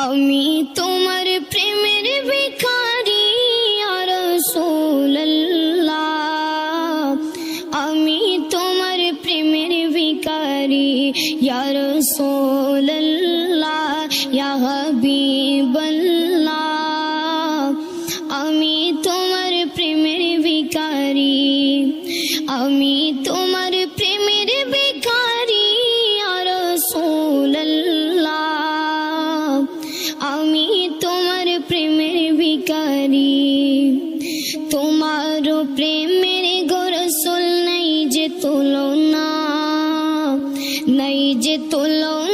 আমি তোমার প্রেমের ভিখারি ইয়া রাসূলুল্লাহ, আমি তোমার প্রেমের ভিখারি ইয়া রাসূলুল্লাহ, ইয়া হাবিবাল্লাহ, আমি তোমার প্রেমের ভিখারি, আমি তোমার প্রেমের ভিখারি ইয়া রাসূলুল্লাহ, আমি তোমার প্রেমের ভিখারি। তোমার প্রেমের গো রাসূল নাই যে তুলনা, নাই যে তুলনা।